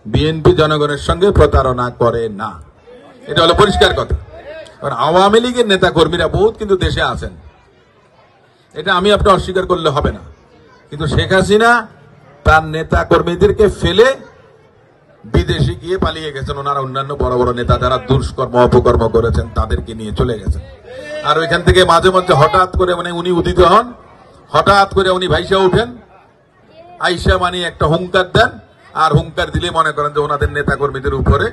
BNP জনগণের সঙ্গে প্রতারণা করে না, এটা হলো পরিষ্কার কথা। কারণ আওয়ামী লীগের নেতা কর্মীরা বহুত কিন্তু দেশে আছেন, এটা আমি আপনি অস্বীকার করলে হবে না। কিন্তু শেখ হাসিনা তার নেতা কর্মীদেরকে ফেলে বিদেশে গিয়ে পালিয়ে গেছেন। ওনারা অন্যান্য বড় বড় নেতা যারা দুষ্কর্ম অপকর্ম করেছেন তাদেরকে নিয়ে চলে গেছেন। আর ওইখান থেকে মাঝে মাঝে হঠাৎ করে মানে উনি উদিত হন, হঠাৎ করে উনি ভাইসা উঠেন, আইসা মানে একটা হুঙ্কার দেন, আর হুঙ্কার দিলে মনে করেন যে ওনাদের নেতা কর্মীদের উপরে,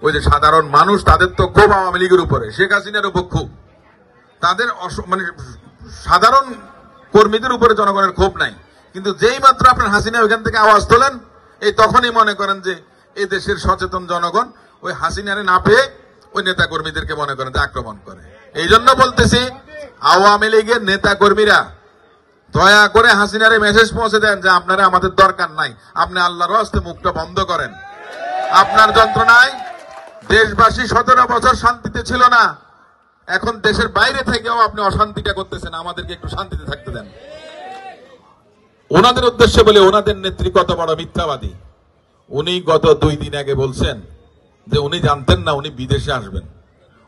ওই যে সাধারণ মানুষ তাদের তো ক্ষোভ আওয়ামী লীগের উপরে, শেখ হাসিনার উপর ক্ষোভ, তাদের মানে সাধারণ কর্মীদের উপরে জনগণের ক্ষোভ নাই। কিন্তু যেই মাত্র আপনার হাসিনা ওইখান থেকে আওয়াজ তোলেন, এই তখনই মনে করেন যে এই দেশের সচেতন জনগণ ওই হাসিনারে না পেয়ে ওই নেতা কর্মীদেরকে মনে করেন যে আক্রমণ করে। এই জন্য বলতেছি, আওয়ামী লীগের নেতা কর্মীরা দয়া করে হাসিনারে মেসেজ পৌঁছে দেন যে আপনারা আমাদের দরকার নাই, আপনি আল্লাহর রাস্তায় মুখটা বন্ধ করেন। আপনার যন্ত্রণায় দেশবাসী 17 বছর শান্তিতে ছিল না, এখন দেশের বাইরে থেকেও আপনি অশান্তিটা করতেছেন, আমাদেরকে একটু শান্তিতে থাকতে দেন। ওনাদের উদ্দেশ্যে বলে, ওনাদের নেত্রী কত বড় মিথ্যাবাদী। উনি গত 2 দিন আগে বলছেন যে উনি জানতেন না উনি বিদেশে আসবেন,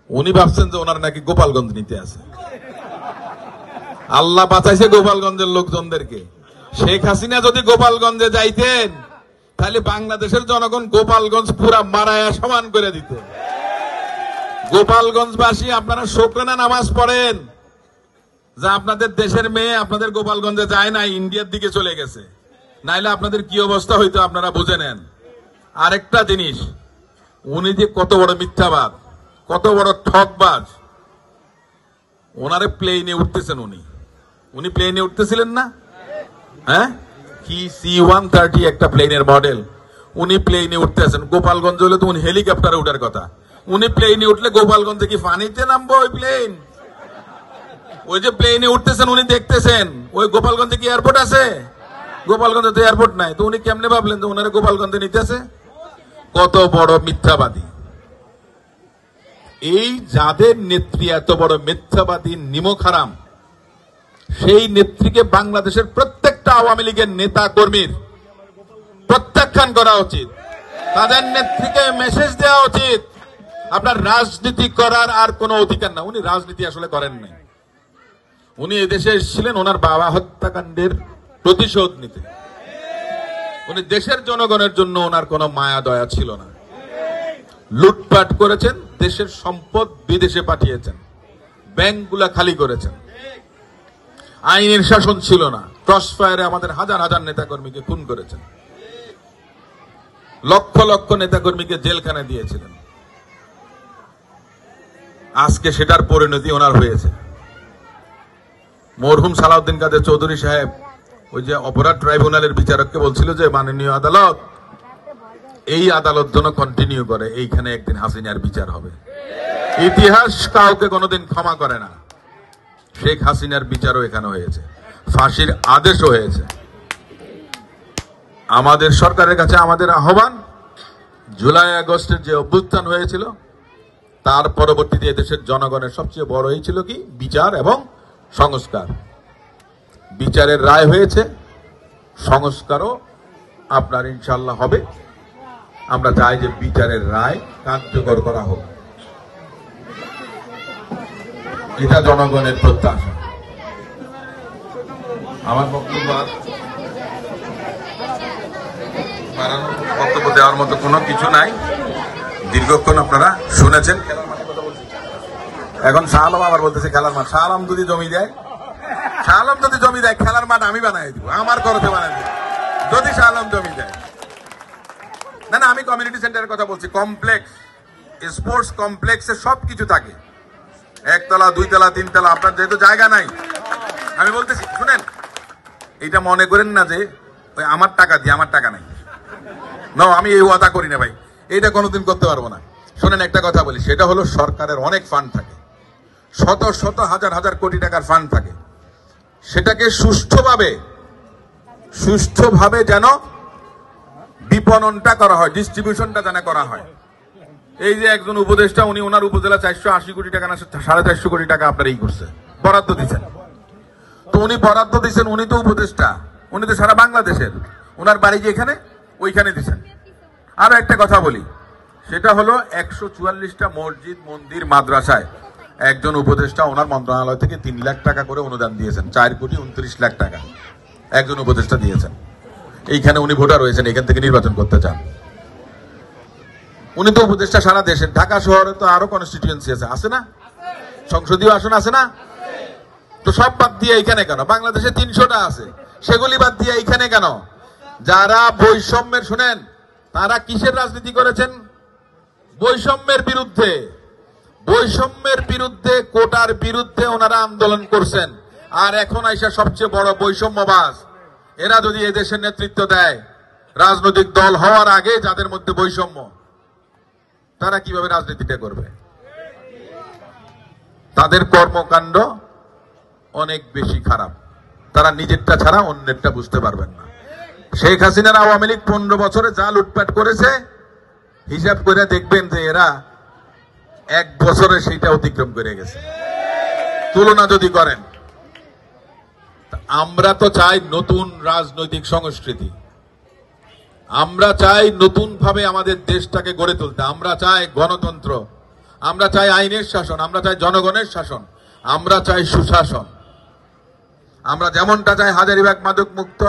উনি ভাবছেন যে ওনার নাকি গোপালগঞ্জ নিতে আছে। আল্লাহ বাঁচাইছে গোপালগঞ্জের লোকজনদেরকে। শেখ হাসিনা যদি গোপালগঞ্জে যাইতেন তাহলে বাংলাদেশের জনগণ গোপালগঞ্জ পুরা মারায়া সমান করে দিত। গোপালগঞ্জবাসী আপনারা শুকরানা নামাজ পড়েন যে আপনাদের দেশের মেয়ে আপনাদের গোপালগঞ্জে যায় না, ইন্ডিয়ার দিকে চলে গেছে, নাইলে আপনাদের কি অবস্থা হইতো আপনারা বুঝে নেন। আরেকটা জিনিস, উনি যে কত বড় মিথ্যাবাদ, কত বড় ঠকবাজ। ওনারে প্লেনে উঠতেছেন, উনি প্লেনে উঠতেছিলেন না? হ্যাঁ, কি C-130 একটা প্লেনের মডেল, উনি প্লেনে উঠতেছেন। গোপালগঞ্জ হলে তো উনি হেলিকপ্টারে উঠার কথা, উনি প্লেনে উঠলে গোপালগঞ্জে কি পানিতে নামবো ওই প্লেন? ওই যে প্লেনে উঠতেছেন উনি দেখতেছেন ওই গোপালগঞ্জে কি এয়ারপোর্ট আছে? গোপালগঞ্জে তো এয়ারপোর্ট নাই, তো উনি কেমনে ভাবলেন যে ওনারা গোপালগঞ্জে নিতেছে? কত বড় মিথ্যাবাদী। এই যাদের নেত্রী এত বড় মিথ্যাবাদী নিমকহারাম, সেই নেত্রীকে বাংলাদেশের প্রত্যেকটা আওয়ামী লীগের নেতা কর্মীর প্রত্যাখ্যান করা উচিত। তাদের নেত্রীকে মেসেজ দেওয়া উচিত, আপনার রাজনীতি করার আর কোনো অধিকার না। উনি রাজনীতি আসলে করেন নাই, উনি এদেশে এসেছিলেন ওনার বাবা হত্যাকাণ্ডের প্রতিশোধ নিতে। উনি দেশের জনগণের জন্য ওনার কোনো মায়া দয়া ছিল না। লুটপাট করেছেন, দেশের সম্পদ বিদেশে পাঠিয়েছেন, ব্যাংকগুলা খালি করেছেন, আইনের শাসন ছিল না, ক্রস ফায়ারে আমাদের হাজার হাজার নেতাকর্মীকে খুন করেছেন, লক্ষ লক্ষ নেতাকর্মীকে জেলখানায় দিয়েছিলেন। আজকে সেটার পরিণতি ওনার হয়েছে। মরহুম সালাউদ্দিন কাদের চৌধুরী সাহেব ওই যে অপরাধ ট্রাইব্যুনালের বিচারককে বলছিল যে মাননীয় আদালত, এই আদালত যেন কন্টিনিউ করে, এইখানে একদিন হাসিনার বিচার হবে। ইতিহাস কাউকে কোনোদিন ক্ষমা করে না। শেখ হাসিনার বিচারও এখানে হয়েছে, ফাঁসির আদেশও হয়েছে। আমাদের সরকারের কাছে আমাদের আহ্বান, জুলাই আগস্টের যে অভ্যুত্থান হয়েছিল তার পরবর্তীতে দেশের জনগণের সবচেয়ে বড় ছিল কি? বিচার এবং সংস্কার। বিচারের রায় হয়েছে, সংস্কারও আপনার ইনশাল্লাহ হবে। আমরা চাই যে বিচারের রায় কার্যকর করা হোক, এটা জনগণের প্রত্যাশা। আমার বক্তব্য বক্তব্য দেওয়ার মতো কোনো কিছু নাই, দীর্ঘক্ষণ আপনারা শুনেছেন। এখন শাহ আলম আবার বলতেছে খেলার মাঠ। শাহ আলম যদি জমি দেয়, শাহ আলম যদি জমি দেয়, খেলার মাঠ আমি বানাই দিব, আমার খরচে বানাই দিব যদি শাহ আলম জমি দেয়। না না, আমি কমিউনিটি সেন্টারের কথা বলছি। কমপ্লেক্স, স্পোর্টস কমপ্লেক্সে সবকিছু থাকে, 1 তলা 2 তলা 3 তলা। আপনার যেহেতু জায়গা নাই, আমি বলতেছি শুনেন, এটা মনে করেন না যে আমার টাকা দিয়ে, আমার টাকা নাই। না, আমি এই ওয়াদা করি না ভাই, এইটা কোনোদিন করতে পারবো না। শোনেন, একটা কথা বলি, সেটা হলো সরকারের অনেক ফান্ড থাকে, শত শত হাজার হাজার কোটি টাকার ফান্ড থাকে। সেটাকে সুষ্ঠুভাবে যেন বিপণনটা করা হয়, ডিস্ট্রিবিউশনটা যেন করা হয়। এই যে একজন উপদেষ্টা, উনি ওনার উপজেলা 480 কোটি টাকা না 450 কোটি টাকা আপনার এই করছে, বরাদ্দ দিচ্ছেন। তো উনি বরাদ্দ দিচ্ছেন, উনি তো উপদেষ্টা, উনি তো সারা বাংলাদেশের, ওনার বাড়ি যেখানে ওইখানে দিচ্ছেন। আর একটা কথা বলি, সেটা হলো 144টা মসজিদ মন্দির মাদ্রাসায় একজন উপদেষ্টা ওনার মন্ত্রণালয় থেকে 3 লাখ টাকা করে অনুদান দিয়েছেন, 4,29,00,000 টাকা একজন উপদেষ্টা দিয়েছেন। এইখানে উনি ভোটার হয়েছেন, এখান থেকে নির্বাচন করতে চান। উনি তো উপদেষ্টা সারা দেশের, ঢাকা শহরে তো আরো কনস্টিটিউয়েন্সি আছে না, সংসদীয় আসন আছে না, তো সব বাদ দিয়ে এইখানে কেন? বাংলাদেশে 300টা আছে, সেগুলি বাদ দিয়ে এইখানে কেন? যারা বৈষম্যের, শুনেন, তারা কিসের রাজনীতি করেছেন? বৈষম্যের বিরুদ্ধে, বৈষম্যের বিরুদ্ধে, কোটার বিরুদ্ধে ওনারা আন্দোলন করছেন। আর এখন আইসা সবচেয়ে বড় বৈষম্যবাজ এরা যদি এদেশের নেতৃত্ব দেয়, রাজনৈতিক দল হওয়ার আগে যাদের মধ্যে বৈষম্য, তারা কিভাবে রাজনীতিটা করবে? তাদের কর্মকাণ্ড অনেক বেশি খারাপ, তারা নিজেরটা ছাড়া অন্যেরটা বুঝতে পারবেন না। শেখ হাসিনার আওয়ামী লীগ 15 বছরে যা লুটপাট করেছে, হিসাব করে দেখবেন যে এরা 1 বছরে সেইটা অতিক্রম করে গেছে, তুলনা যদি করেন। আমরা তো চাই নতুন রাজনৈতিক সংস্কৃতি, আমরা চাই নতুন ভাবে আমাদের দেশটাকে গড়ে তুলতে, আমরা চাই গণতন্ত্র, আমরা চাই আইনের শাসন, আমরা চাই জনগণের শাসন, আমরা চাই সুশাসন। আমরা যেমনটা চাই হাজারীবাগ মাদক মুক্ত,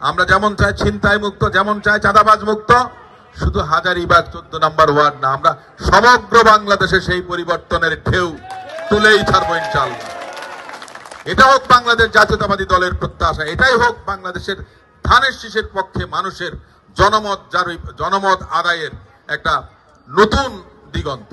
আমরা যেমন চাই ছিনতাই মুক্ত, যেমন চাই চাঁদাবাজ মুক্ত, শুধু হাজারীবাগ 14 নম্বর ওয়ার্ড না, আমরা সমগ্র বাংলাদেশে সেই পরিবর্তনের ঢেউ তুলেই ছাড়বো ইনশাআল্লাহ। এটা হোক বাংলাদেশ জাতীয়তাবাদী দলের প্রত্যাশা, এটাই হোক বাংলাদেশের ধানের শীষের পক্ষে মানুষের জনমত আদায়ের একটা নতুন দিগন্ত।